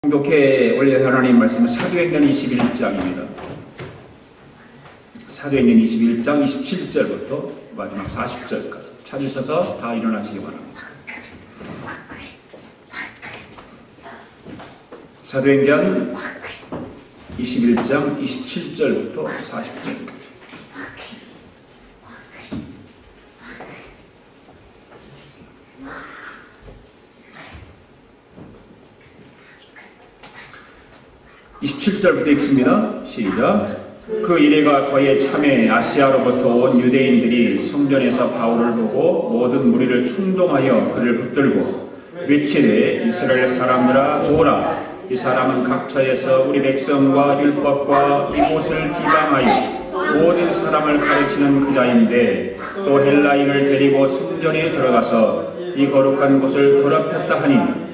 공독해 올려 하나님 말씀은 사도행전 21장입니다. 사도행전 21장 27절부터 마지막 40절까지 찾으셔서 다 일어나시기 바랍니다. 사도행전 21장 27절부터 40절까지. (27절부터) 읽습니다. 시작. 그 이래가 거의 참에 아시아로부터 온 유대인들이 성전에서 바울을 보고 모든 무리를 충동하여 그를 붙들고 외치되 이스라엘 사람들아 도오라. 이 사람은 각처에서 우리 백성과 율법과 이곳을 비방하여 모든 사람을 가르치는 그자인데 또 헬라인을 데리고 성전에 들어가서 이 거룩한 곳을 더럽혔다 하니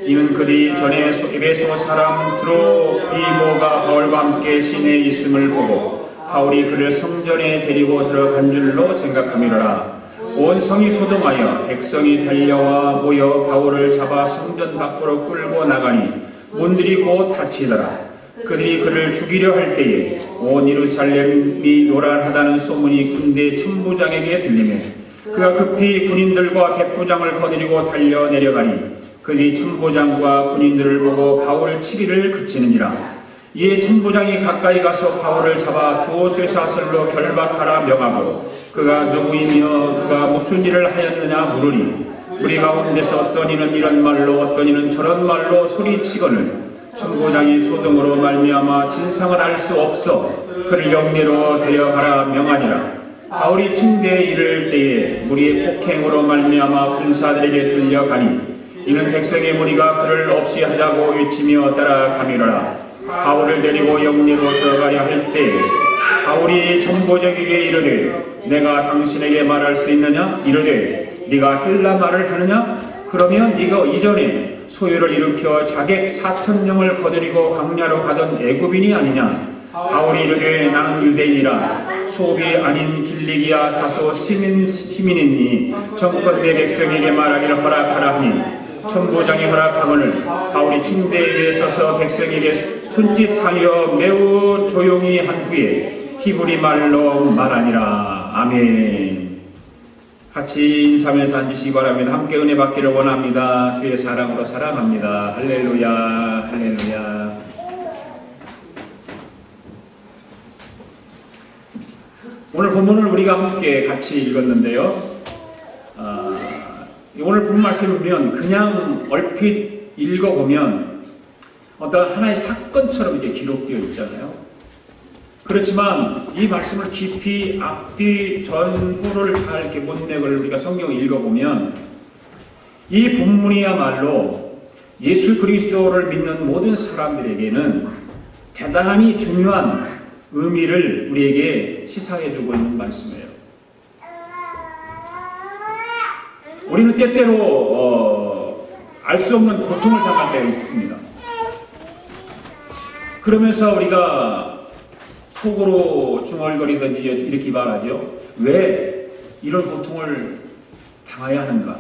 이는 그들이 전에 에베소 사람 드로피모가 바울과 함께 시내에 있음을 보고 바울이 그를 성전에 데리고 들어간 줄로 생각함이로라. 온 성이 소동하여 백성이 달려와 모여 바울을 잡아 성전 밖으로 끌고 나가니 문들이 곧 닫히더라. 그들이 그를 죽이려 할 때에 온 예루살렘이 노란하다는 소문이 군대 천부장에게 들리매 그가 급히 군인들과 백부장을 거느리고 달려 내려가니 그들이 천부장과 군인들을 보고 바울을 치기를 그치느니라. 이에 천부장이 가까이 가서 바울을 잡아 두옷의 사슬로 결박하라 명하고 그가 누구이며 그가 무슨 일을 하였느냐 물으니 우리 가운데서 어떤 이는 이런 말로 어떤 이는 저런 말로 소리치거늘 천부장이 소동으로 말미암아 진상을 알 수 없어 그를 영내로 데려가라 명하니라. 바울이 침대에 이를 때에 무리의 폭행으로 말미암아 군사들에게 들려가니 이는 백성의 무리가 그를 없이 하자고 외치며 따라가미로라. 바울을 데리고 영내로 들어가려 할 때 바울이 천부장에게 이르되 내가 당신에게 말할 수 있느냐? 이르되 네가 헬라 말을 하느냐? 그러면 네가 이전에 소요를 일으켜 자객 4,000명을 거느리고 광야로 가던 애굽인이 아니냐? 바울이 이르되 나는 유대인이라 소비 아닌 길리기아 다소 시민이니 정권대 백성에게 말하기를 허락하라 하니 천부장이 허락하거늘 바울이 침대 위에 서서 백성에게 손짓하여 매우 조용히 한 후에 히브리 말로 말하니라. 아멘. 같이 인사하면서 앉으시기 바랍니다. 함께 은혜 받기를 원합니다. 주의 사랑으로 사랑합니다. 할렐루야 할렐루야. 오늘 본문을 우리가 함께 같이 읽었는데요. 오늘 본 말씀을 보면 그냥 얼핏 읽어보면 어떤 하나의 사건처럼 이렇게 기록되어 있잖아요. 그렇지만 이 말씀을 깊이 앞뒤 전후를 잘 이렇게 문맥을 우리가 성경을 읽어보면 이 본문이야말로 예수 그리스도를 믿는 모든 사람들에게는 대단히 중요한 의미를 우리에게 시사해주고 있는 말씀이에요. 우리는 때때로 알 수 없는 고통을 당할 때가 있습니다. 그러면서 우리가 속으로 중얼거리든지 이렇게 말하죠. 왜 이런 고통을 당해야 하는가?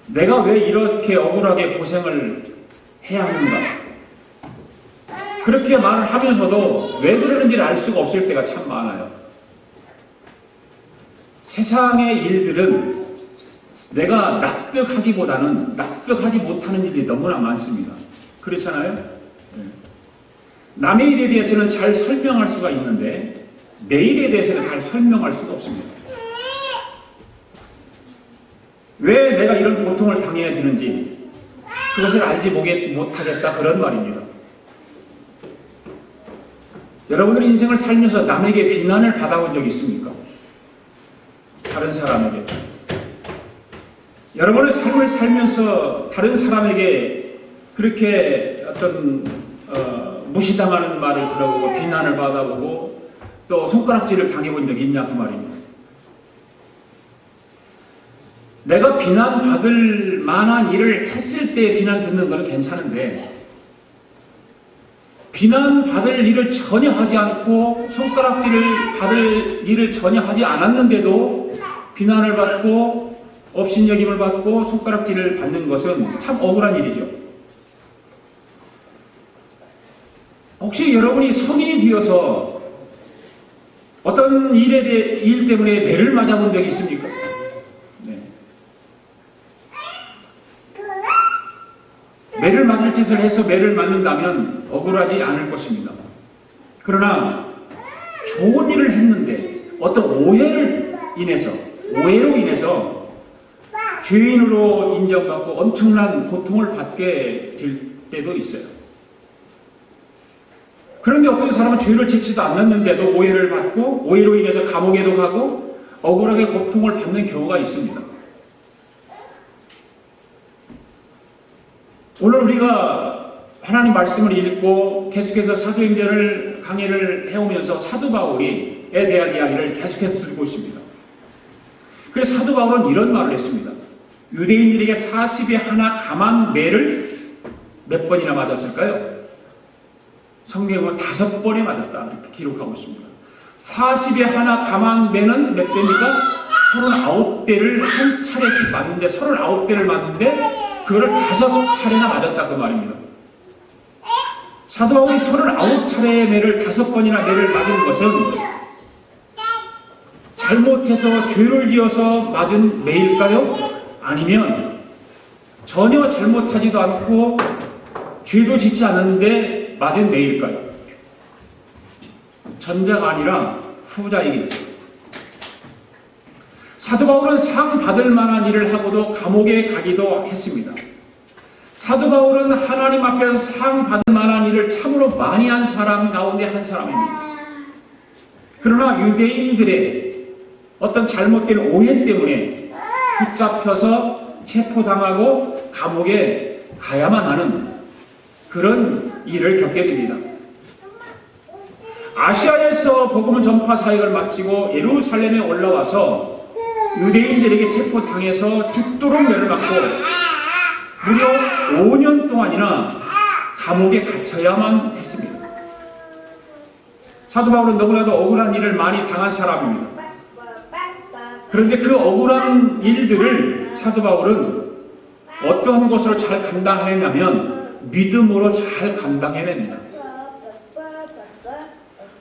내가 왜 이렇게 억울하게 고생을 해야 하는가? 그렇게 말을 하면서도 왜 그러는지를 알 수가 없을 때가 참 많아요. 세상의 일들은 내가 납득하기보다는 납득하지 못하는 일이 너무나 많습니다. 그렇잖아요? 남의 일에 대해서는 잘 설명할 수가 있는데 내 일에 대해서는 잘 설명할 수가 없습니다. 왜 내가 이런 고통을 당해야 되는지 그것을 알지 못하겠다 그런 말입니다. 여러분들 인생을 살면서 남에게 비난을 받아본 적 있습니까? 다른 사람에게. 여러분의 삶을 살면서 다른 사람에게 그렇게 어떤 무시당하는 말을 들어보고 비난을 받아보고 또 손가락질을 당해본 적이 있냐 그 말입니다. 내가 비난받을 만한 일을 했을 때 비난 듣는 것은 괜찮은데 비난받을 일을 전혀 하지 않고 손가락질을 받을 일을 전혀 하지 않았는데도 비난을 받고 업신여김을 받고 손가락질을 받는 것은 참 억울한 일이죠. 혹시 여러분이 성인이 되어서 어떤 일 때문에 매를 맞아본 적이 있습니까? 네. 매를 맞을 짓을 해서 매를 맞는다면 억울하지 않을 것입니다. 그러나 좋은 일을 했는데 어떤 오해로 인해서 죄인으로 인정받고 엄청난 고통을 받게 될 때도 있어요. 그런데 어떤 사람은 죄를 짓지도 않았는데도 오해를 받고 오해로 인해서 감옥에도 가고 억울하게 고통을 받는 경우가 있습니다. 오늘 우리가 하나님 말씀을 읽고 계속해서 사도행전을 강의를 해오면서 사도 바울에 대한 이야기를 계속해서 듣고 있습니다. 그래서 사도 바울은 이런 말을 했습니다. 유대인들에게 40에 하나 감한 매를 몇 번이나 맞았을까요? 성경은 5번에 맞았다 이렇게 기록하고 있습니다. 40에 하나 감한 매는 몇 대입니까? 39대를 한 차례씩 맞는데 39대를 맞는데 그거를 5차례나 맞았다 그 말입니다. 사도 바울이 39차례의 매를 5번이나 매를 맞은 것은 잘못해서 죄를 지어서 맞은 매일까요? 아니면 전혀 잘못하지도 않고 죄도 짓지 않았는데 맞은 매일까요? 전자가 아니라 후자이겠죠. 사도 바울은 상 받을 만한 일을 하고도 감옥에 가기도 했습니다. 사도 바울은 하나님 앞에서 상 받을 만한 일을 참으로 많이 한 사람 가운데 한 사람입니다. 그러나 유대인들의 어떤 잘못된 오해 때문에 붙잡혀서 체포당하고 감옥에 가야만 하는 그런 일을 겪게 됩니다. 아시아에서 복음 전파 사역을 마치고 예루살렘에 올라와서 유대인들에게 체포당해서 죽도록 매를 맞고 무려 5년 동안이나 감옥에 갇혀야만 했습니다. 사도 바울은 너무나도 억울한 일을 많이 당한 사람입니다. 그런데 그 억울한 일들을 사도 바울은 어떠한 것으로 잘 감당해내냐면 믿음으로 잘 감당해냅니다.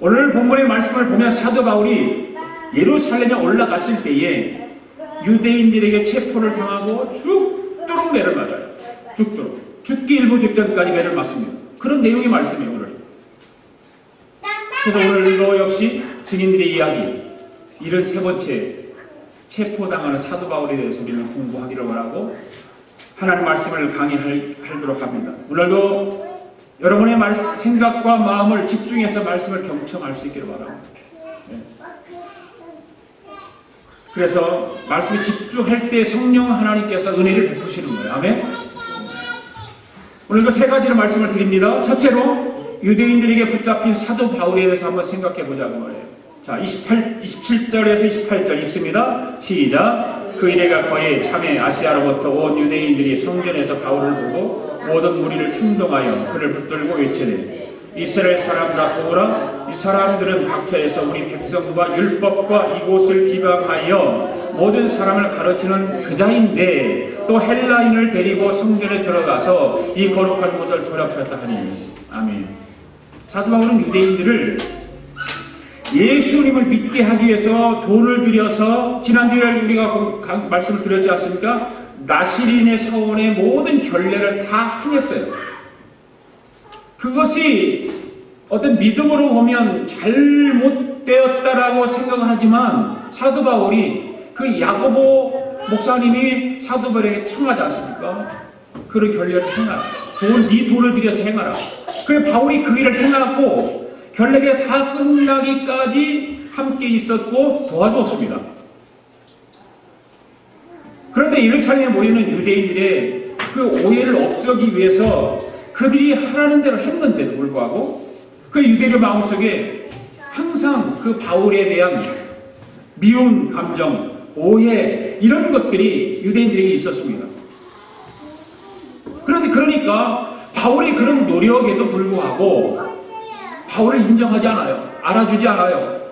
오늘 본문의 말씀을 보면 사도 바울이 예루살렘에 올라갔을 때에 유대인들에게 체포를 당하고 죽도록 매를 맞아요. 죽기 일부 직전까지 매를 맞습니다. 그런 내용의 말씀이에요 오늘. 그래서 오늘도 역시 증인들의 이야기 73번째 체포당하는 사도 바울에 대해서 우리는 공부하기로 하고 하나님 말씀을 강의하도록 합니다. 오늘도 여러분의 생각과 마음을 집중해서 말씀을 경청할 수 있기를 바랍니다. 네. 그래서 말씀에 집중할 때 성령 하나님께서 은혜를 베푸시는 거예요. 아멘. 오늘도 3가지로 말씀을 드립니다. 첫째로 유대인들에게 붙잡힌 사도 바울에 대해서 한번 생각해 보자고 말해요. 자, 27절에서 28절 읽습니다. 시작. 그 이래가 거의 참에 아시아로부터 온 유대인들이 성전에서 바울을 보고 모든 무리를 충동하여 그를 붙들고 외치되 이스라엘 사람들아 도우라. 이 사람들은 각처에서 우리 백성과 율법과 이곳을 비방하여 모든 사람을 가르치는 그자인데 또 헬라인을 데리고 성전에 들어가서 이 거룩한 곳을 더럽혔다 하니. 아멘. 사도 바울은 유대인들을 예수님을 믿게 하기 위해서 돈을 들여서 지난주에 우리가 말씀을 드렸지 않습니까? 나시린의 서원의 모든 결례를 다 행했어요. 그것이 어떤 믿음으로 보면 잘못되었다라고 생각하지만 사도 바울이 그 야고보 목사님이 사도 바울에게 청하지 않습니까? 그런 결례를 행하라. 네 돈을 들여서 행하라. 그래 바울이 그 일을 행하고 결례가 다 끝나기까지 함께 있었고 도와주었습니다. 그런데 예루살렘에 모이는 유대인들의 그 오해를 없애기 위해서 그들이 하라는 대로 했는데도 불구하고 그 유대인의 마음속에 항상 그 바울에 대한 미운 감정, 오해 이런 것들이 유대인들에게 있었습니다. 그러니까 바울이 그런 노력에도 불구하고 바울을 인정하지 않아요. 알아주지 않아요.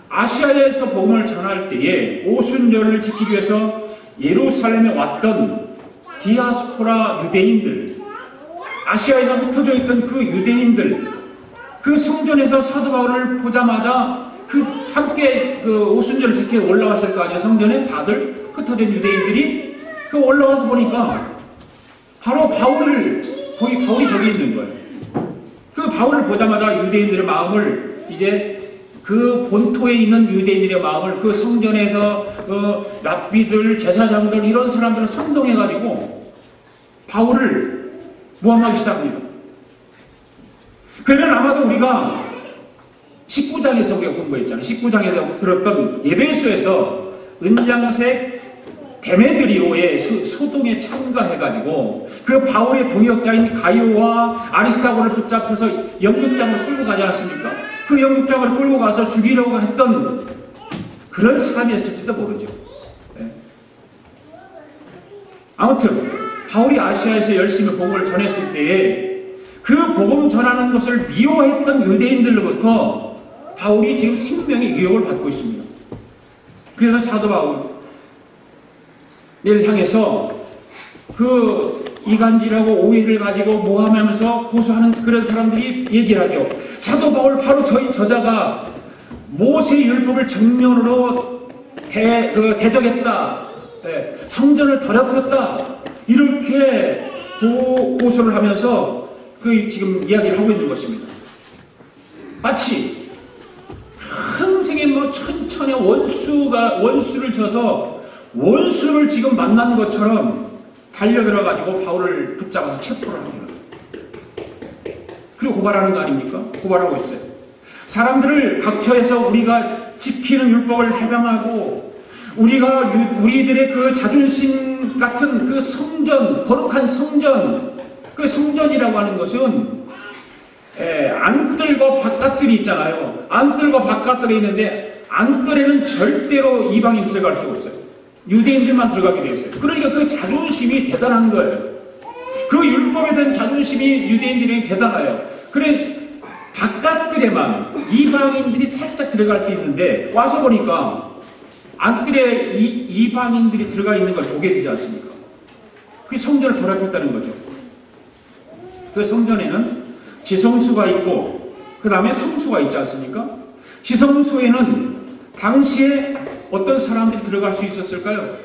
아시아에서 복음을 전할 때에 오순절을 지키기 위해서 예루살렘에 왔던 디아스포라 유대인들 아시아에서 흩어져 있던 그 유대인들, 그 성전에서 사도 바울을 보자마자 그 함께 그 오순절을 지켜 올라왔을 거 아니에요. 성전에 다들 흩어진 유대인들이 그 올라와서 보니까 바로 바울이 저기 있는 거예요. 그 바울을 보자마자 유대인들의 마음을 이제 그 본토에 있는 유대인들의 마음을 그 성전에서 랍비들, 제사장들 이런 사람들을 선동해가지고 바울을 모함하기 시작합니다. 그러면 아마도 우리가 19장에서 우리가 공부했잖아요. 19장에서 들었던 예배소에서 은장색 데메드리오의 소동에 참가해가지고 그 바울의 동역자인 가이오와 아리스타고를 붙잡혀서 영육장으로 끌고 가지 않았습니까? 그 영육장을 끌고 가서 죽이려고 했던 그런 사람이었을지도 모르죠. 네. 아무튼 바울이 아시아에서 열심히 복음을 전했을 때에 그 복음 전하는 것을 미워했던 유대인들로부터 바울이 지금 생명의 위협을 받고 있습니다. 그래서 사도 바울을 향해서 그 이간질하고 오해를 가지고 모함하면서 고소하는 그런 사람들이 얘기를 하죠. 사도 바울 바로 저자가 모세 율법을 정면으로 대적했다. 네, 성전을 더럽혔다. 이렇게 고소를 하면서 그 지금 이야기를 하고 있는 것입니다. 마치 평생에 천천히 원수를 져서 원수를 지금 만난 것처럼 달려들어가지고 바울을 붙잡아서 체포를 합니다. 그리고 고발하는 거 아닙니까? 고발하고 있어요. 사람들을 각처에서 우리가 지키는 율법을 해방하고 우리들의 그 자존심 같은 그 성전, 거룩한 성전, 그 성전이라고 하는 것은 안뜰과 바깥들이 있잖아요. 안뜰과 바깥들이 있는데 안뜰에는 절대로 이방인이 들어갈 수가 없어요. 유대인들만 들어가게 되어 있어요. 그러니까 그 자존심이 대단한 거예요. 그 율법에 대한 자존심이 유대인들이 대단해요. 그래 바깥들에만 이방인들이 살짝 들어갈 수 있는데 와서 보니까 안뜰에 이방인들이 들어가 있는 걸 보게 되지 않습니까? 그게 성전을 더럽혔다는 거죠. 그 성전에는 지성수가 있고 그 다음에 성수가 있지 않습니까? 지성수에는 당시에 어떤 사람들이 들어갈 수 있었을까요?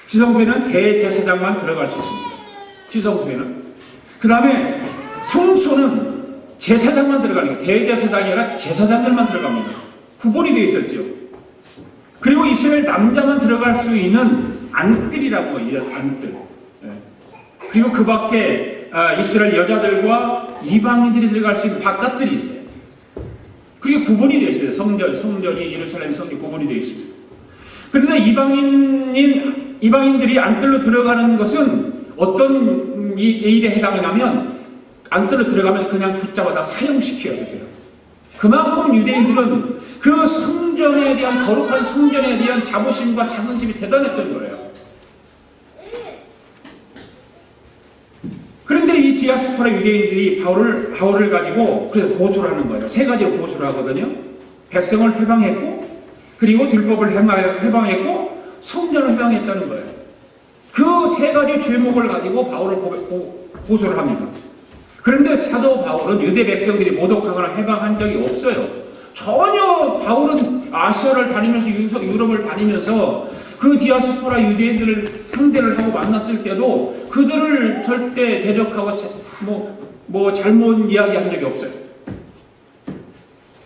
지성수에는 대제사장만 들어갈 수 있습니다. 지성수에는. 그 다음에 성소는 제사장만 들어가는 거예요. 대제사장이 아니라 제사장들만 들어갑니다. 구분이 되어 있었죠. 그리고 이스라엘 남자만 들어갈 수 있는 안뜰이라고 해요. 안뜰. 그리고 그 밖에 이스라엘 여자들과 이방인들이 들어갈 수 있는 바깥들이 있어요. 그게 구분이 되어 있어요. 성전이 예루살렘 성전이 구분이 되어 있습니다. 그런데 이방인들이 안뜰로 들어가는 것은 어떤 일에 해당하냐면 안뜰로 들어가면 그냥 붙잡아다 사형시켜야 돼요. 그만큼 유대인들은 그 성전에 대한 거룩한 성전에 대한 자부심과 자긍심이 대단했던 거예요. 그런데 이 디아스포라 유대인들이 바울을 가지고 그래서 고소를 하는 거예요. 세 가지 고소를 하거든요. 백성을 회방했고, 그리고 율법을 회방했고, 성전을 회방했다는 거예요. 그 세 가지 죄목을 가지고 바울을 고소를 합니다. 그런데 사도 바울은 유대 백성들이 모독하거나 회방한 적이 없어요. 전혀 바울은 아시아를 다니면서 유럽을 다니면서 그 디아스포라 유대인들을 상대를 하고 만났을 때도 그들을 절대 대적하고 잘못 이야기한 적이 없어요.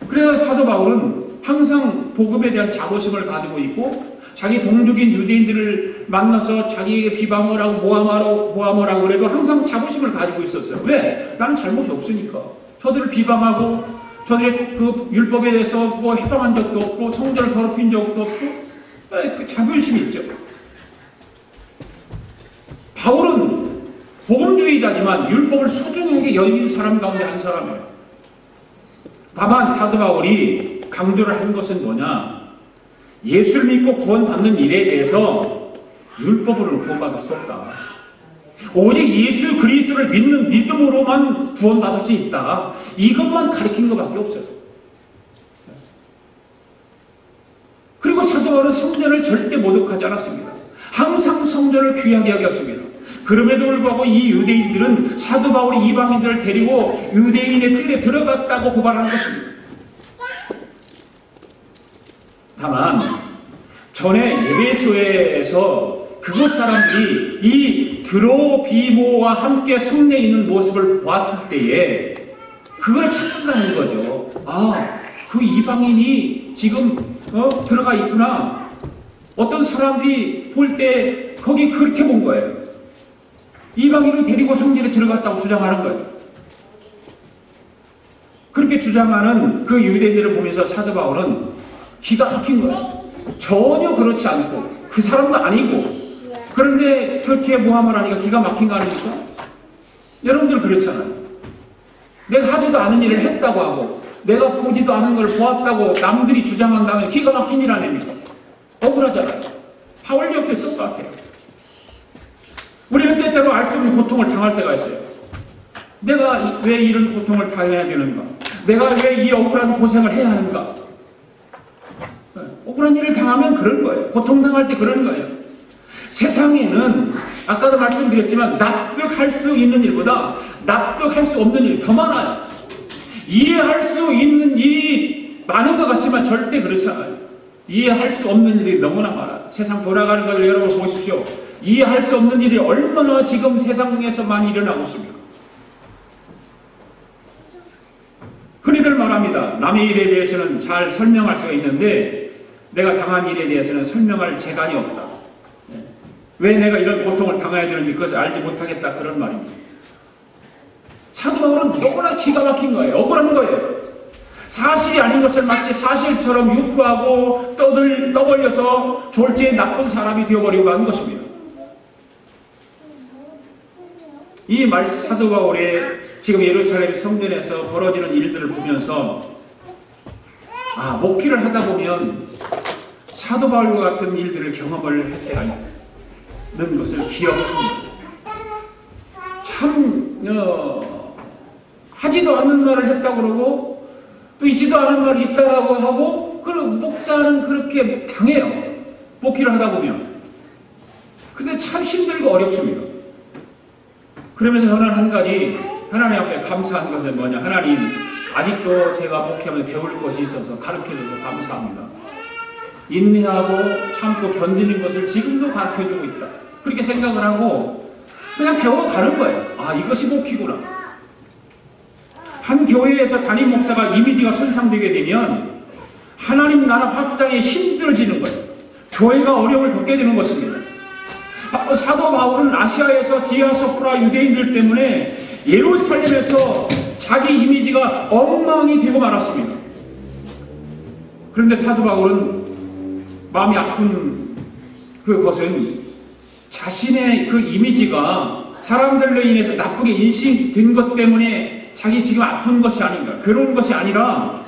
그래서 사도 바울은 항상 복음에 대한 자부심을 가지고 있고 자기 동족인 유대인들을 만나서 자기에게 비방을 하고 모함을 하고 그래도 항상 자부심을 가지고 있었어요. 왜? 나는 잘못이 없으니까. 저들을 비방하고 저들의 그 율법에 대해서 해방한 적도 없고 성전을 더럽힌 적도 없고 그 자존심이 있죠. 바울은 복음주의자지만 율법을 소중하게 여기는 사람 가운데 한 사람이에요. 다만 사도 바울이 강조를 한 것은 뭐냐? 예수를 믿고 구원받는 일에 대해서 율법으로는 구원받을 수 없다. 오직 예수 그리스도를 믿는 믿음으로만 구원받을 수 있다. 이것만 가르친 것밖에 없어요. 그리고 사도 바울은 성전을 절대 모독하지 않았습니다. 항상 성전을 귀하게 여겼습니다. 그럼에도 불구하고 이 유대인들은 사도 바울이 이방인들을 데리고 유대인의 뜰에 들어갔다고 고발하는 것입니다. 다만 전에 에베소에서 그곳 사람들이 이 드로비모와 함께 성내에 있는 모습을 보았을 때에 그걸 착각하는 거죠. 아, 그 이방인이 지금 들어가 있구나. 어떤 사람들이 볼 때 거기 그렇게 본 거예요. 이방인을 데리고 성전에 들어갔다고 주장하는 거예요. 그렇게 주장하는 그 유대인들을 보면서 사도 바울은 기가 막힌 거예요. 전혀 그렇지 않고 그 사람도 아니고 그런데 그렇게 모함을 하니까 기가 막힌 거 아닙니까? 여러분들 그렇잖아요. 내가 하지도 않은 일을 했다고 하고 내가 보지도 않은 걸 보았다고 남들이 주장한다면 기가 막힌 일 아닙니까? 억울하잖아요. 바울 역시 똑같아요. 우리는 때때로 알 수 없는 고통을 당할 때가 있어요. 내가 왜 이런 고통을 당해야 되는가? 내가 왜 이 억울한 고생을 해야 하는가? 억울한 일을 당하면 그런 거예요. 고통당할 때 그런 거예요. 세상에는 아까도 말씀드렸지만 납득할 수 있는 일보다 납득할 수 없는 일이 더 많아요. 이해할 수 있는 일이 많은 것 같지만 절대 그렇지 않아요. 이해할 수 없는 일이 너무나 많아요. 세상 돌아가는 것을 여러분 보십시오. 이해할 수 없는 일이 얼마나 지금 세상에서 많이 일어나고 있습니까? 흔히들 말합니다. 남의 일에 대해서는 잘 설명할 수가 있는데 내가 당한 일에 대해서는 설명할 재간이 없다. 왜 내가 이런 고통을 당해야 되는지 그것을 알지 못하겠다. 그런 말입니다. 사도 바울은 너무나 기가 막힌 거예요. 억울한 거예요. 사실이 아닌 것을 마치 사실처럼 유포하고 떠벌려서 졸지에 나쁜 사람이 되어버리고 만 것입니다. 이 사도 바울의 지금 예루살렘 성전에서 벌어지는 일들을 보면서 목회를 하다 보면 사도 바울과 같은 일들을 경험을 할 때가 있는 것을 기억합니다. 참 하지도 않는 말을 했다고 그러고 또 있지도 않은 말이 있다라고 하고 그 목사는 그렇게 당해요. 목회를 하다 보면. 근데 참 힘들고 어렵습니다. 그러면서 저는 한 가지 하나님 앞에 감사한 것은 뭐냐. 하나님 아직도 제가 목회하면서 배울 것이 있어서 가르쳐줘서 감사합니다. 인내하고 참고 견디는 것을 지금도 가르쳐주고 있다. 그렇게 생각을 하고 그냥 배워가는 거예요. 이것이 목회구나. 한 교회에서 담임 목사가 이미지가 손상되게 되면 하나님 나라 확장에 힘들어지는 거예요. 교회가 어려움을 겪게 되는 것입니다. 사도 바울은 아시아에서 디아스포라 유대인들 때문에 예루살렘에서 자기 이미지가 엉망이 되고 말았습니다. 그런데 사도 바울은 마음이 아픈 그것은 자신의 그 이미지가 사람들로 인해서 나쁘게 인식된 것 때문에 자기 지금 아픈 것이 아닌가, 괴로운 것이 아니라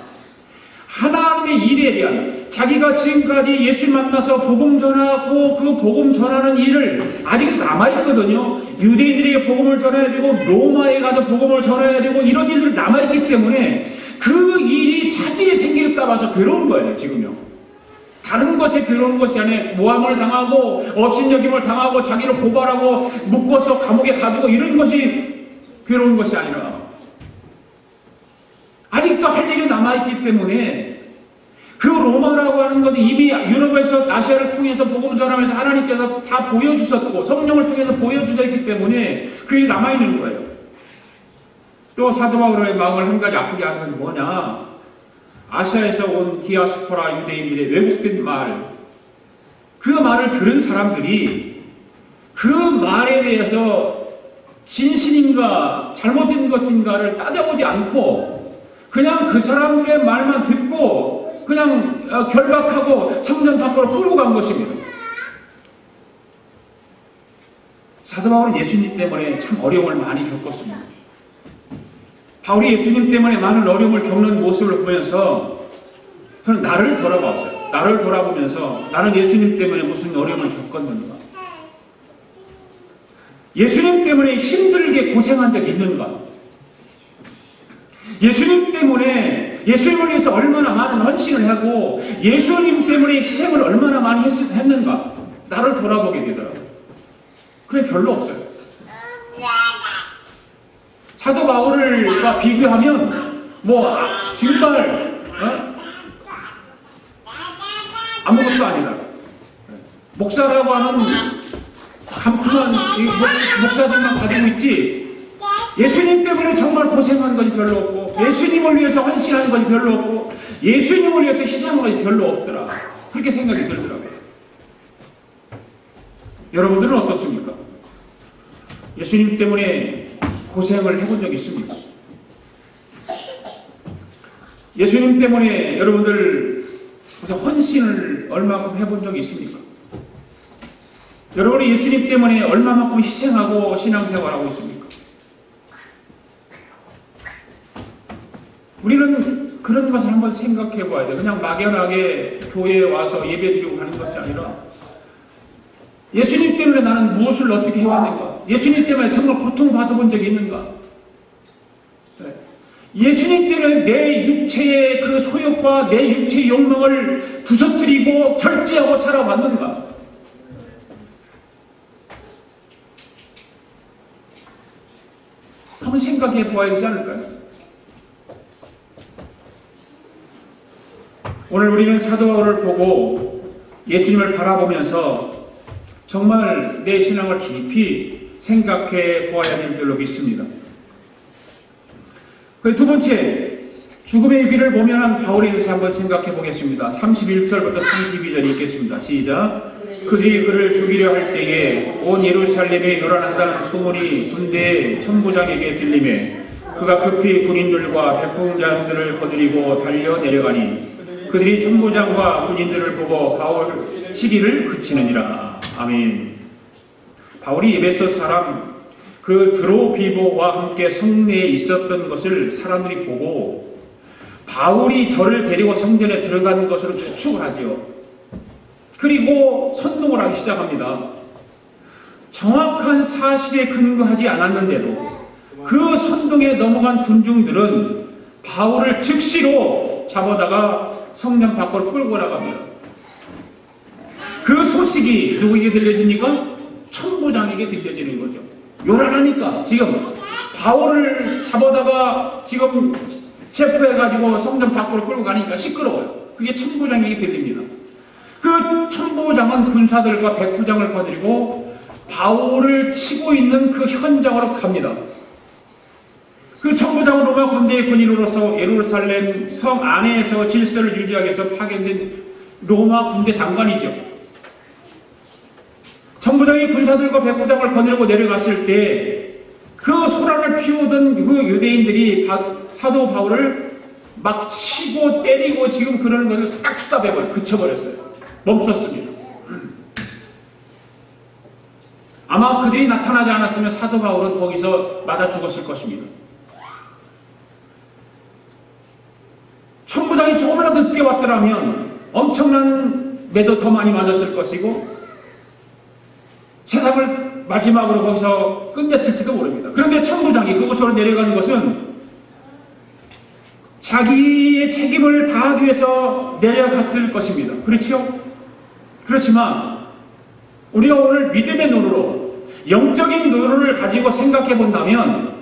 하나님의 일에 대한 자기가 지금까지 예수 만나서 복음 전하고 그 복음 전하는 일을 아직도 남아있거든요. 유대인들에게 복음을 전해야 되고 로마에 가서 복음을 전해야 되고 이런 일들이 남아있기 때문에 그 일이 차질이 생길까 봐서 괴로운 거예요. 지금요. 다른 것에 괴로운 것이 아니라 모함을 당하고 업신여김을 당하고 자기를 고발하고 묶어서 감옥에 가두고 이런 것이 괴로운 것이 아니라 아직도 할 일이 남아있기 때문에 그 로마라고 하는 것은 이미 유럽에서 아시아를 통해서 복음을 전하면서 하나님께서 다 보여주셨고 성령을 통해서 보여주셨기 때문에 그 일이 남아있는 거예요. 또 사도 바울의 마음을 한 가지 아프게 하는 건 뭐냐. 아시아에서 온 디아스포라 유대인들의 왜곡된 말, 그 말을 들은 사람들이 그 말에 대해서 진실인가 잘못된 것인가를 따져보지 않고 그냥 그 사람들의 말만 듣고 그냥 결박하고 성전 밖으로 끌고 간 것입니다. 사도 바울은 예수님 때문에 참 어려움을 많이 겪었습니다. 바울이 예수님 때문에 많은 어려움을 겪는 모습을 보면서 저는 나를 돌아봤어요. 나를 돌아보면서 나는 예수님 때문에 무슨 어려움을 겪었는가? 예수님 때문에 힘들게 고생한 적이 있는가? 예수님 때문에 예수님을 위해서 얼마나 많은 헌신을 하고 예수님 때문에 희생을 얼마나 많이 했는가? 나를 돌아보게 되더라고요. 그게 별로 없어요. 사도 바울과 비교하면 정말 아무것도 아니다. 목사라고 하는 감투만 목사들만 가지고 있지 예수님 때문에 정말 고생한 것이 별로 없고 예수님을 위해서 헌신하는 것이 별로 없고 예수님을 위해서 희생한 것이 별로 없더라. 그렇게 생각이 들더라고요. 여러분들은 어떻습니까? 예수님 때문에 고생을 해본 적 있습니까? 예수님 때문에 여러분들 무슨 헌신을 얼마만큼 해본 적이 있습니까? 여러분이 예수님 때문에 얼마만큼 희생하고 신앙생활하고 있습니까? 우리는 그런 것을 한번 생각해 봐야 돼요. 그냥 막연하게 교회에 와서 예배드리고 가는 것이 아니라 예수님 때문에 나는 무엇을 어떻게 해왔는가? 예수님 때문에 정말 고통받아본 적이 있는가? 예수님 때문에 내 육체의 그 소욕과 내 육체의 욕망을 부서뜨리고 절제하고 살아왔는가? 한번 생각해 보아야 되지 않을까요? 오늘 우리는 사도 바울을 보고 예수님을 바라보면서 정말 내 신앙을 깊이 생각해 보아야 될 줄로 믿습니다. 두 번째, 죽음의 위기를 모면한 바울에 대해서 한번 생각해 보겠습니다. 31절부터 32절 읽겠습니다. 시작. 그들이 그를 죽이려 할 때에 온 예루살렘에 요란하다는 소문이 군대 천부장에게 들리매 그가 급히 군인들과 백부장들을 거느리고 달려 내려가니 그들이 천부장과 군인들을 보고 바울 치기를 그치느니라. 아멘. 바울이 에베소 사람 그 드로비보와 함께 성내에 있었던 것을 사람들이 보고 바울이 저를 데리고 성전에 들어간 것으로 추측을 하죠. 그리고 선동을 하기 시작합니다. 정확한 사실에 근거하지 않았는데도 그 선동에 넘어간 군중들은 바울을 즉시로 잡아다가 성전 밖으로 끌고 나갑니다. 그 소식이 누구에게 들려집니까? 천부장에게 들려지는 거죠. 요란하니까 지금 바울을 잡아다가 지금 체포해가지고 성전 밖으로 끌고 가니까 시끄러워요. 그게 천부장에게 들립니다. 그 천부장은 군사들과 백부장을 거느리고 바울을 치고 있는 그 현장으로 갑니다. 그 천부장은 로마 군대의 군인으로서 예루살렘 성 안에서 질서를 유지하기 위해서 파견된 로마 군대 장관이죠. 천부장이 군사들과 백부장을 거느리고 내려갔을 때 그 소란을 피우던 그 유대인들이 사도 바울을 막 치고 때리고 지금 그러는 것을 딱 스탑해버려 그쳐버렸어요. 멈췄습니다. 아마 그들이 나타나지 않았으면 사도 바울은 거기서 맞아 죽었을 것입니다. 천부장이 조금이라도 늦게 왔더라면 엄청난 매도 더 많이 맞았을 것이고 세상을 마지막으로 거기서 끝냈을지도 모릅니다. 그런데 천부장이 그곳으로 내려가는 것은 자기의 책임을 다하기 위해서 내려갔을 것입니다. 그렇죠? 그렇지만 우리가 오늘 믿음의 눈으로 영적인 눈을 가지고 생각해 본다면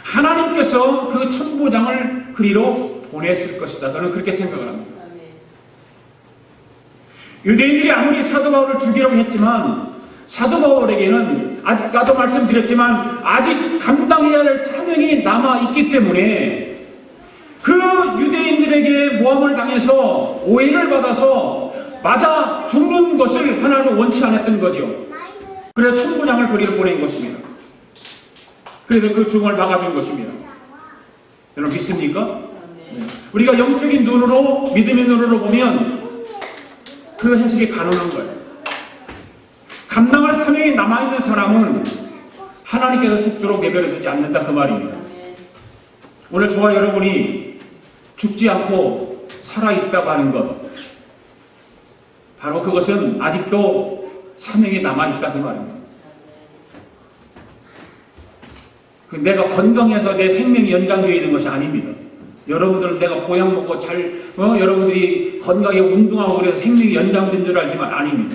하나님께서 그 천부장을 그리로 보냈을 것이다. 저는 그렇게 생각을 합니다. 유대인들이 아무리 사도 바울을 죽이려고 했지만 사도 바울에게는 아까도 말씀드렸지만 아직 감당해야 할 사명이 남아있기 때문에 그 유대인들에게 모함을 당해서 오해를 받아서 맞아 죽는 것을 하나도 원치 않았던 거죠. 그래서 천부장을 거리로 보낸 것입니다. 그래서 그 죽음을 막아준 것입니다. 여러분 믿습니까? 우리가 영적인 눈으로 믿음의 눈으로 보면 그 해석이 가능한 거예요. 감당할 사명이 남아있는 사람은 하나님께서 죽도록 내버려두지 않는다 그 말입니다. 오늘 저와 여러분이 죽지 않고 살아있다고 하는 것 바로 그것은 아직도 사명이 남아있다 그 말입니다. 내가 건강해서 내 생명이 연장되어 있는 것이 아닙니다. 여러분들은 내가 보양 먹고 여러분들이 건강하게 운동하고 그래서 생명이 연장된 줄 알지만 아닙니다.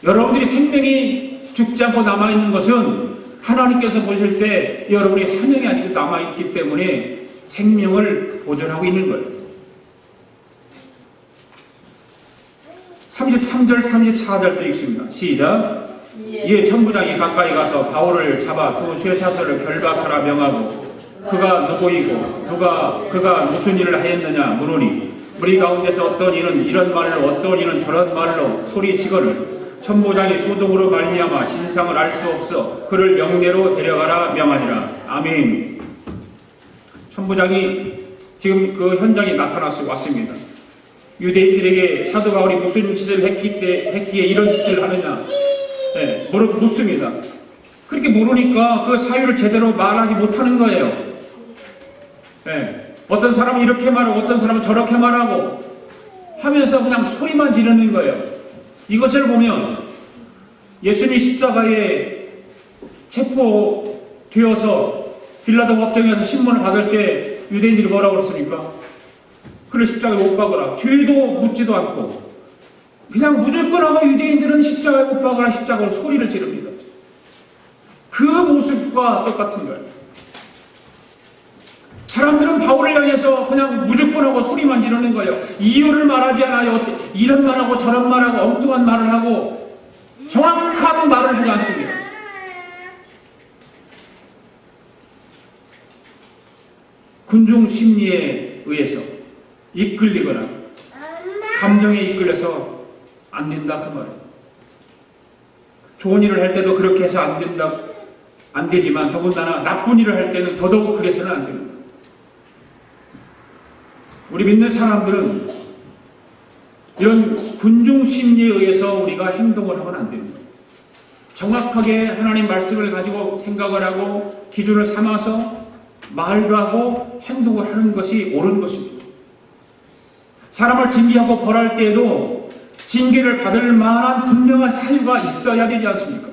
여러분들이 생명이 죽지 않고 남아있는 것은 하나님께서 보실 때 여러분의 사명이 아직 남아있기 때문에 생명을 보존하고 있는 거예요. 33절 34절도 읽습니다. 시작. 이에 천부장이 가까이 가서 바울을 잡아 두 쇠사슬을 결박하라 명하고 그가 누구이고 그가 무슨 일을 하였느냐 물으니 우리 가운데서 어떤 이는 이런 말로 어떤 이는 저런 말로 소리치거늘 천부장이 소동으로 말미암아 진상을 알 수 없어 그를 영내로 데려가라 명하니라. 아멘. 천부장이 지금 그 현장에 나타나서 왔습니다. 유대인들에게 사도 바울이 무슨 짓을 했기에 이런 짓을 하느냐 묻습니다. 그렇게 물으니까 그 사유를 제대로 말하지 못하는 거예요. 어떤 사람은 이렇게 말하고 어떤 사람은 저렇게 말하고 하면서 그냥 소리만 지르는 거예요. 이것을 보면 예수님이 십자가에 체포되어서 빌라도 법정에서 신문을 받을 때 유대인들이 뭐라고 그랬습니까? 그를 십자가에 못 박으라. 죄도 묻지도 않고 그냥 무조건 하고 유대인들은 십자가에 못 박으라 십자가로 소리를 지릅니다. 그 모습과 똑같은 거예요. 사람들은 바울을 향해서 그냥 무조건 하고 소리만 지르는 거예요. 이유를 말하지 않아요. 이런 말하고 저런 말하고 엉뚱한 말을 하고 정확한 말을 하지 않습니다. 군중 심리에 의해서 이끌리거나 감정에 이끌려서 안 된다 그 말이에요. 좋은 일을 할 때도 그렇게 해서 안 되지만 더군다나 나쁜 일을 할 때는 더더욱 그래서는 안 됩니다. 우리 믿는 사람들은 이런 군중 심리에 의해서 우리가 행동을 하면 안 됩니다. 정확하게 하나님 말씀을 가지고 생각을 하고 기준을 삼아서 말도 하고 행동을 하는 것이 옳은 것입니다. 사람을 징계하고 벌할 때에도 징계를 받을 만한 분명한 사유가 있어야 되지 않습니까?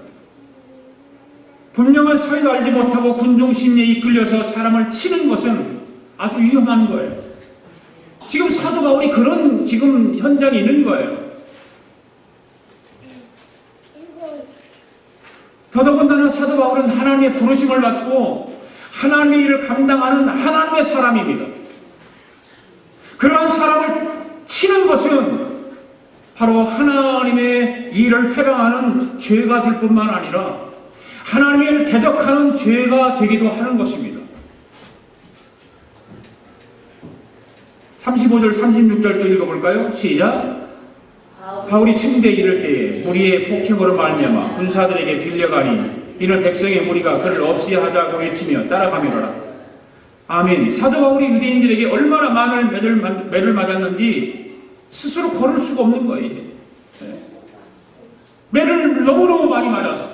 분명한 사유도 알지 못하고 군중 심리에 이끌려서 사람을 치는 것은 아주 위험한 거예요. 지금 사도 바울이 그런 지금 현장에 있는 거예요. 더더군다나 사도 바울은 하나님의 부르심을 받고 하나님의 일을 감당하는 하나님의 사람입니다. 그러한 사람을 치는 것은 바로 하나님의 일을 회방하는 죄가 될 뿐만 아니라 하나님의 일을 대적하는 죄가 되기도 하는 것입니다. 35절 36절도 읽어볼까요? 시작. 바울이 침대에 이를 때에 무리의 폭행으로 말미암아 군사들에게 들려가니 이는 백성의 무리가 그를 없이 하자고 외치며 따라가미로라. 아멘. 사도 바울이 유대인들에게 얼마나 많은 매를 맞았는지 스스로 걸을 수가 없는 거예요. 이제 매를 너무너무 많이 맞아서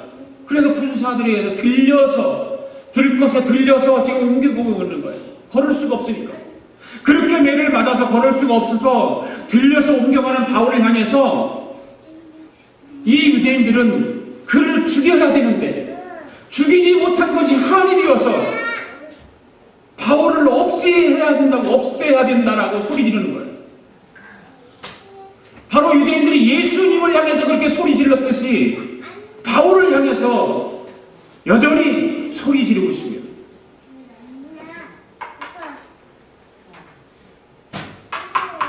그래서 군사들에 의해서 들것에 들려서 지금 옮겨보고 있는 거예요. 걸을 수가 없으니까. 그렇게 매를 맞아서 걸을 수가 없어서 들려서 옮겨가는 바울을 향해서 이 유대인들은 그를 죽여야 되는데 죽이지 못한 것이 한이 되어서 바울을 없애야 된다라고 소리 지르는 거예요. 바로 유대인들이 예수님을 향해서 그렇게 소리 질렀듯이 바울을 향해서 여전히 소리 지르고 있습니다.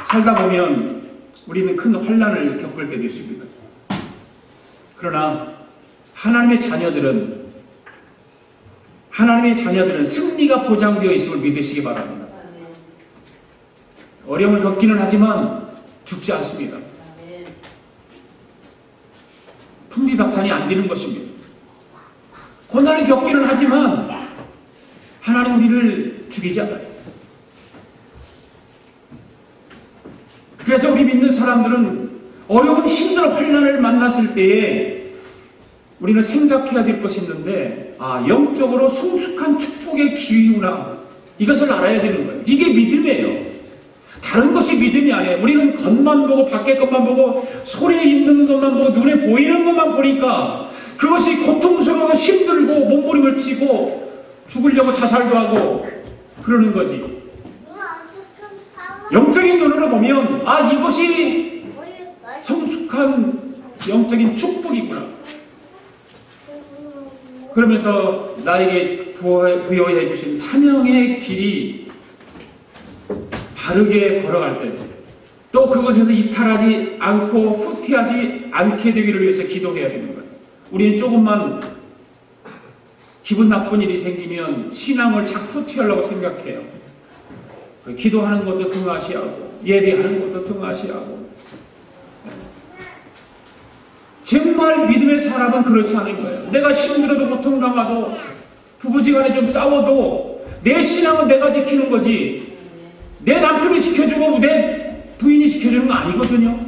살다 보면 우리는 큰 환난을 겪을 때도 있습니다. 그러나 하나님의 자녀들은 승리가 보장되어 있음을 믿으시기 바랍니다. 어려움을 겪기는 하지만 죽지 않습니다. 풍비박산이 안 되는 것입니다. 고난을 겪기는 하지만 하나님 우리를 죽이지 않아요. 그래서 우리 믿는 사람들은 어려운 힘든 환난을 만났을 때에 우리는 생각해야 될 것이 있는데 영적으로 성숙한 축복의 기회구나. 이것을 알아야 되는 거예요. 이게 믿음이에요. 다른 것이 믿음이 아니에요. 우리는 겉만 보고 밖에 것만 보고 소리에 있는 것만 보고 눈에 보이는 것만 보니까 그것이 고통스러워 힘들고 몸부림을 치고 죽으려고 자살도 하고 그러는 거지. 영적인 눈으로 보면 이것이 성숙한 영적인 축복이구나. 그러면서 나에게 부여해 주신 사명의 길이 바르게 걸어갈 때, 또 그것에서 이탈하지 않고 후퇴하지 않게 되기를 위해서 기도해야 되는 거예요. 우리는 조금만 기분 나쁜 일이 생기면 신앙을 자꾸 후퇴하려고 생각해요. 기도하는 것도 등하시하고 예배하는 것도 등하시하고. 정말 믿음의 사람은 그렇지 않은 거예요. 내가 힘들어도 고통당하도 부부지간에 좀 싸워도 내 신앙은 내가 지키는 거지, 내 남편이 지켜주고 내 부인이 지켜주는 거 아니거든요.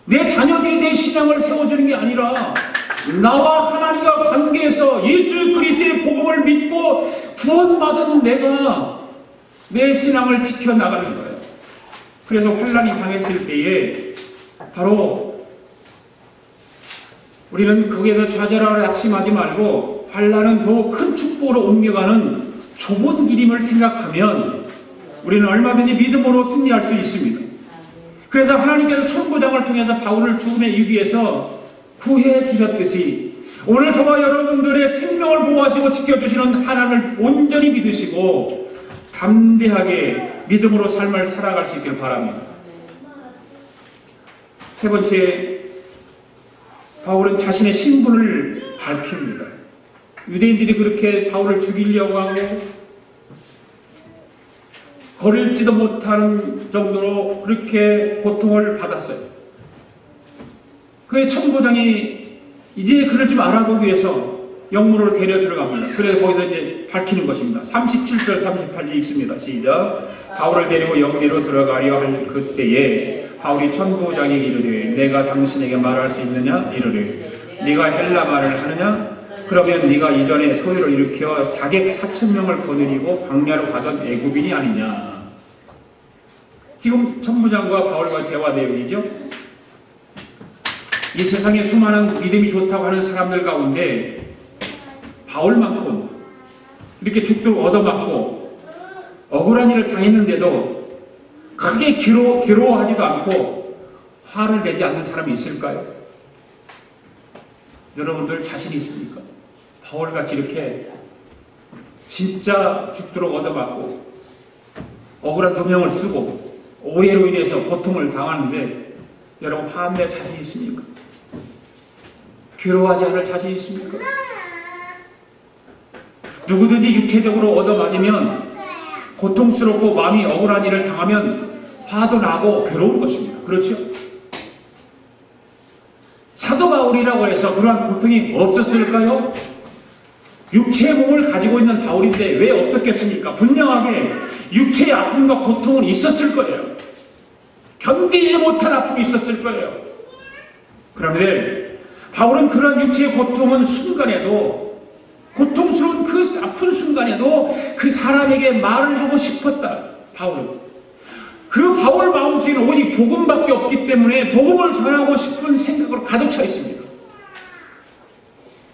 내 자녀들이 내 신앙을 세워주는 게 아니라 나와 하나님과 관계에서 예수 그리스도의 복음을 믿고 구원받은 내가 내 신앙을 지켜나가는 거예요. 그래서 환난이 당했을 때에 바로 우리는 거기에서 좌절하고 낙심하지 말고 환난은 더 큰 축복으로 옮겨가는 좁은 길임을 생각하면 우리는 얼마든지 믿음으로 승리할 수 있습니다. 그래서 하나님께서 천부장을 통해서 바울을 죽음에 이기해서 구해 주셨듯이 오늘 저와 여러분들의 생명을 보호하시고 지켜주시는 하나님을 온전히 믿으시고 담대하게 믿음으로 삶을 살아갈 수 있길 바랍니다. 세 번째, 바울은 자신의 신분을 밝힙니다. 유대인들이 그렇게 바울을 죽이려고 하고 거릴지도 못하는 정도로 그렇게 고통을 받았어요. 그의 천부장이 이제 그를 좀 알아보기 위해서 영문으로 데려 들어갑니다. 그래서 거기서 이제 밝히는 것입니다. 37절 38절 읽습니다. 시작. 바울을 데리고 영내로 들어가려 할 그때에 바울이 천부장에게 이르되 내가 당신에게 말할 수 있느냐? 이르되 네가 헬라 말을 하느냐? 그러면 네가 이전에 소유를 일으켜 자객 4,000명을 거느리고 광야로 가던 애굽인이 아니냐? 지금 천부장과 바울과의 대화 내용이죠. 이 세상에 수많은 믿음이 좋다고 하는 사람들 가운데 바울만큼 이렇게 죽도록 얻어맞고 억울한 일을 당했는데도 크게 괴로워하지도 않고 화를 내지 않는 사람이 있을까요? 여러분들 자신이 있습니까? 바울같이 이렇게 진짜 죽도록 얻어맞고 억울한 누명을 쓰고 오해로 인해서 고통을 당하는데 여러분 화낼 자신 있습니까? 괴로워하지 않을 자신 있습니까? 누구든지 육체적으로 얻어맞으면 고통스럽고 마음이 억울한 일을 당하면 화도 나고 괴로운 것입니다. 그렇죠? 사도 바울이라고 해서 그러한 고통이 없었을까요? 육체의 몸을 가지고 있는 바울인데 왜 없었겠습니까? 분명하게 육체의 아픔과 고통은 있었을 거예요. 견디지 못한 아픔이 있었을 거예요. 그런데 바울은 그런 육체의 고통은 순간에도, 고통스러운 그 아픈 순간에도 그 사람에게 말을 하고 싶었다. 바울은. 그 바울 마음속에는 오직 복음밖에 없기 때문에 복음을 전하고 싶은 생각으로 가득 차 있습니다.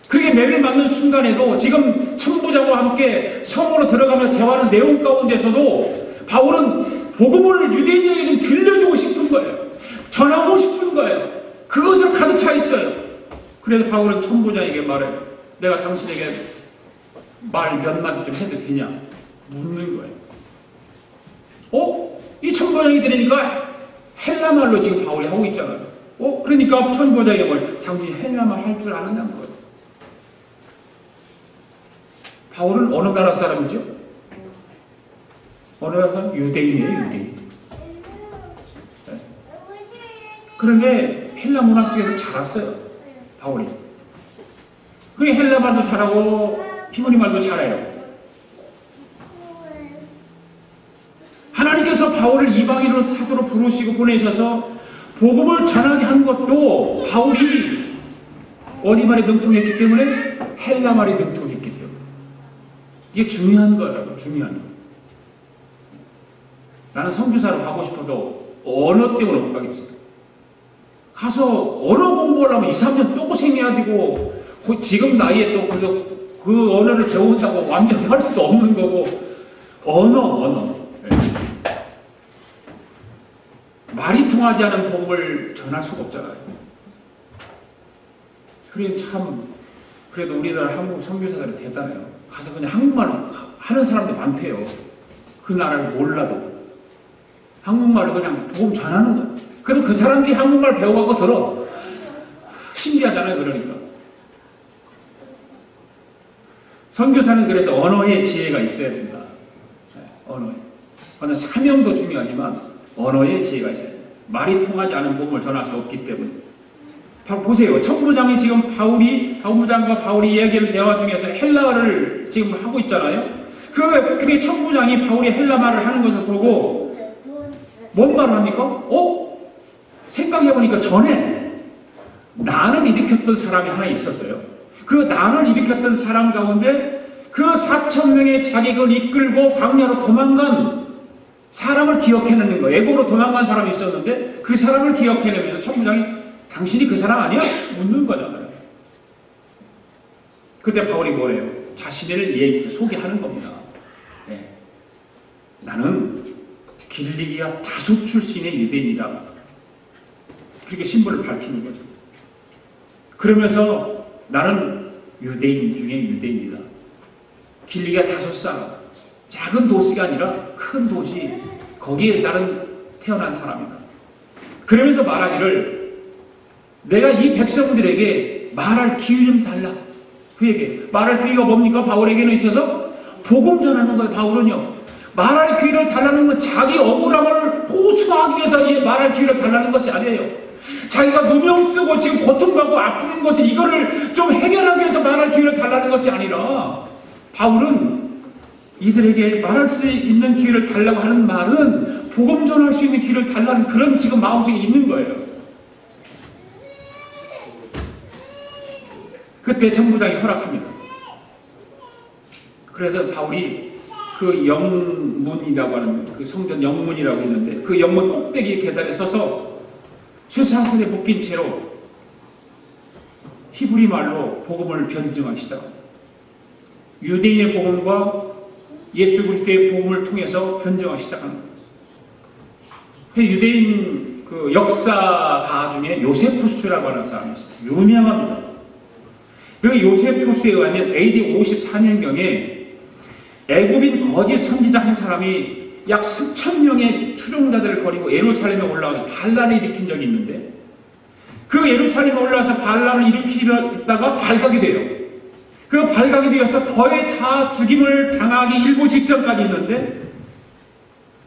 그게 매를 맞는 순간에도 지금 천부장과 함께 성으로 들어가면서 대화하는 내용 가운데서도 바울은 복음을 유대인에게 좀 들려주고 싶은 거예요. 전하고 싶은 거예요. 그것으로 가득 차 있어요. 그래서 바울은 천부장에게 말해요. 내가 당신에게 말 몇 마디 좀 해도 되냐? 묻는 거예요. 이 천부장이 들으니까 헬라말로 지금 바울이 하고 있잖아요. 그러니까 천부장이 뭘 당신 헬라말 할 줄 아느냐는 거예요. 바울은 어느 나라 사람이죠? 어느 나라 사람? 유대인이에요, 유대인. 네. 그런데 헬라 문화 속에서 자랐어요, 바울이. 그게 헬라 말도 잘하고 히브리 말도 잘해요. 하나님께서 바울을 이방인으로 사도로 부르시고 보내셔서 복음을 전하게 한 것도 바울이 어디 말에 능통했기 때문에 헬라 말에 능통했기 때문에. 이게 중요한 거라고, 중요한 거. 나는 선교사로 가고 싶어도 언어 때문에 못 가겠어요. 가서 언어 공부하려면 2, 3년 또 고생해야 되고, 지금 나이에 또 그래서 그 언어를 배운다고 완전히 할 수도 없는 거고, 언어. 말이 통하지 않은 복음을 전할 수가 없잖아요. 그래 참 그래도 우리나라 한국 선교사들이 대단해요. 가서 그냥 한국말 하는 사람들이 많대요. 그 나라를 몰라도 한국말로 그냥 복음 전하는 거예요. 그래도 그 사람들이 한국말 배워가고 들어. 신기하잖아요. 그러니까 선교사는 그래서 언어의 지혜가 있어야 된다. 언어에. 그건 사명도 중요하지만 언어의 지혜가 있어야 된다. 말이 통하지 않은 복음을 전할 수 없기 때문에. 보세요. 천부장이 지금 천부장과 바울이 이야기를 대화 중에서 헬라어를 지금 하고 있잖아요. 그게 천부장이 바울이 헬라 말을 하는 것을 보고 뭔 말을 합니까? 생각해보니까 전에 난을 일으켰던 사람이 하나 있었어요. 그 난을 일으켰던 사람 가운데 그 4,000명의 자객을 이끌고 광야로 도망간 사람을 기억해내는 거예요. 애고로 도망간 사람이 있었는데 그 사람을 기억해내면서 천부장이 당신이 그 사람 아니야? 묻는 거잖아요. 그때 바울이 뭐예요? 자신을 소개하는 겁니다. 네. 나는 길리기아 다소 출신의 유대인이다. 그렇게 신분을 밝히는 거죠. 그러면서 나는 유대인 중에 유대인이다. 길리기아 다소 사람, 작은 도시가 아니라 큰 도시, 거기에 나는 태어난 사람이다. 그러면서 말하기를 내가 이 백성들에게 말할 기회 좀 달라. 그에게 말할 기회가 뭡니까? 바울에게는 있어서 복음 전하는 거예요. 바울은요. 말할 기회를 달라는 건 자기 억울함을 호소하기 위해서 말할 기회를 달라는 것이 아니에요. 자기가 누명 쓰고 지금 고통받고 아픈 것을 이거를 좀 해결하기 위해서 말할 기회를 달라는 것이 아니라 바울은 이들에게 말할 수 있는 기회를 달라고 하는 말은 복음 전할 수 있는 기회를 달라는 그런 지금 마음속에 있는 거예요. 그때 천부장이 허락합니다. 그래서 바울이 그 영문이라고 하는 그 성전 영문이라고 있는데 그 영문 꼭대기 계단에 서서 쇠사슬에 묶인 채로 히브리 말로 복음을 변증하기 시작합니다. 유대인의 복음과 예수 그리스도의 복음을 통해서 변증하기 시작합니다. 그 유대인 그 역사가 중에 요세푸스라고 하는 사람이 있어요. 유명합니다. 그 요세푸스에 의하면 AD 54년경에 애굽인 거짓 선지자 한 사람이 약 3,000명의 추종자들을 거리고 예루살렘에 올라가서 반란을 일으킨 적이 있는데 그 예루살렘에 올라와서 반란을 일으키다가 발각이 돼요. 그 발각이 되어서 거의 다 죽임을 당하기 일보 직전까지 있는데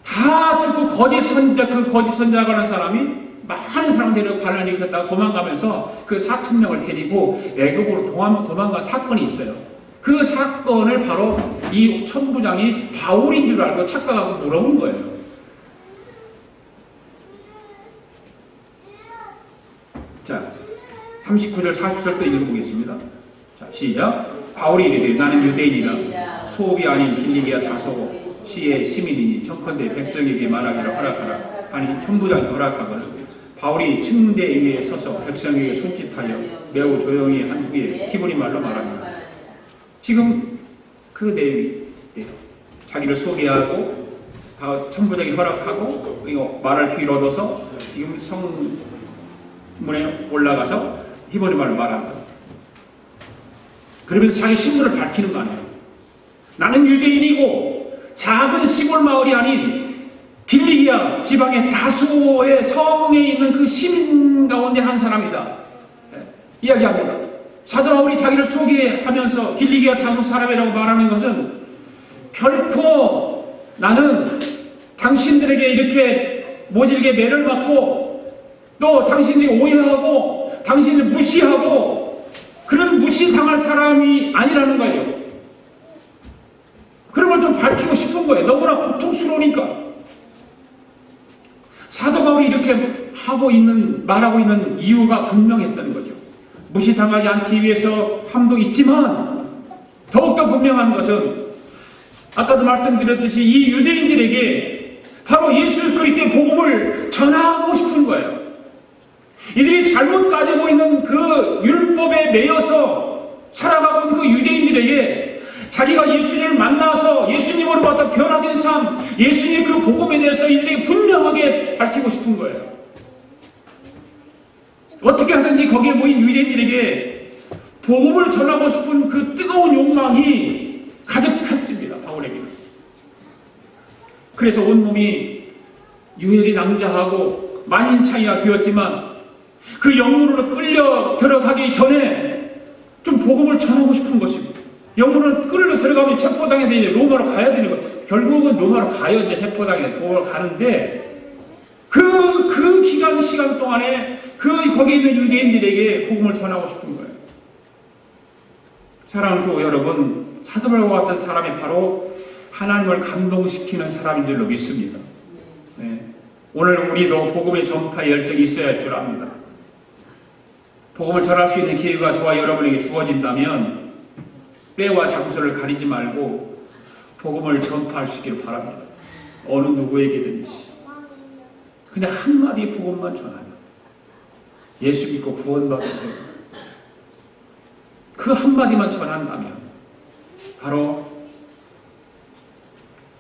다 죽고 거짓 선지자가 하는 사람이 많은 사람들이 반란을 일으켰다가 도망가면서 그 4,000명을 데리고 애굽으로 도망간 사건이 있어요. 그 사건을 바로 이 천부장이 바울인 줄 알고 착각하고 물어본 거예요. 자, 39절 40절 또 읽어보겠습니다. 자, 시작. 바울이 이르되 나는 유대인이라 수업이 아닌 길리기아 다소 시의 시민이니 청컨대 백성에게 말하기를 허락하라. 아니 천부장이 허락하거늘 바울이 층대 위에 서서 백성에게 손짓하여 매우 조용히 한 후에 히브리 말로 말합니다. 지금 그 내용이에요. 자기를 소개하고 천부장이 허락하고 이거 말할 기회를 얻어서 지금 성문에 올라가서 히브리 말로 말하는 거예요. 그러면서 자기 신분을 밝히는 거 아니에요. 나는 유대인이고 작은 시골 마을이 아닌 길리기아 지방의 다소의 성에 있는 그 시민 가운데 한 사람이다. 이야기합니다. 사도 바울이 자기를 소개하면서 길리기아 다소 사람이라고 말하는 것은 결코 나는 당신들에게 이렇게 모질게 매를 받고 또 당신들이 오해하고 당신을 무시하고 그런 무시당할 사람이 아니라는 거예요. 그런 걸 좀 밝히고 싶은 거예요. 너무나 고통스러우니까. 사도 바울이 이렇게 말하고 있는 이유가 분명했다는 거죠. 무시당하지 않기 위해서 함도 있지만 더욱더 분명한 것은 아까도 말씀드렸듯이 이 유대인들에게 바로 예수 그리스도의 복음을 전하고 싶은 거예요. 이들이 잘못 가지고 있는 그 율법에 매여서 살아가고 있는 그 유대인들에게 자기가 예수님을 만나서 예수님으로부터 변화된 삶, 예수님의 그 복음에 대해서 이들에게 분명하게 밝히고 싶은 거예요. 어떻게 하든지 거기에 모인 유대인들에게 복음을 전하고 싶은 그 뜨거운 욕망이 가득했습니다. 바울에게. 그래서 온몸이 유혈이 낭자하고 만신창이가 되었지만 그 영문으로 끌려 들어가기 전에 좀 복음을 전하고 싶은 것입니다. 영문으로 끌려 들어가면 체포당해서 이제 로마로 가야 되는 거예요. 결국은 로마로 가요. 이제 체포당해서 로마로 가는데 그 시간 동안에 거기에 있는 유대인들에게 복음을 전하고 싶은 거예요. 사랑하는 교우 여러분, 사도 바울과 같은 사람이 바로 하나님을 감동시키는 사람인 줄로 믿습니다. 네. 오늘 우리도 복음의 전파의 열정이 있어야 할 줄 압니다. 복음을 전할 수 있는 기회가 저와 여러분에게 주어진다면 때와 장소를 가리지 말고 복음을 전파할 수 있기를 바랍니다. 어느 누구에게든지 그냥 한마디 복음만 전하면 예수 믿고 구원받으세요. 그 한마디만 전한다면 바로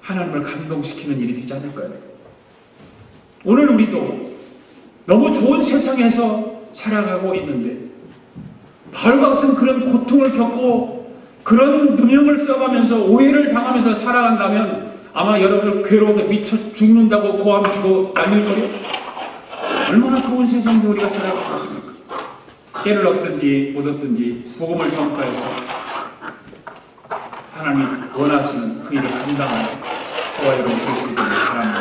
하나님을 감동시키는 일이 되지 않을까요? 오늘 우리도 너무 좋은 세상에서 살아가고 있는데 바울과 같은 그런 고통을 겪고 그런 누명을 써가면서 오해를 당하면서 살아간다면 아마 여러분 괴로워서 미쳐 죽는다고 고함치고 난리거려. 얼마나 좋은 세상에서 우리가 살아가고 있습니까? 깨를 얻든지 못 얻든지 복음을 전파해서 하나님이 원하시는 그 일을 감당하는 저와 여러분 될 수 있기를 바랍니다.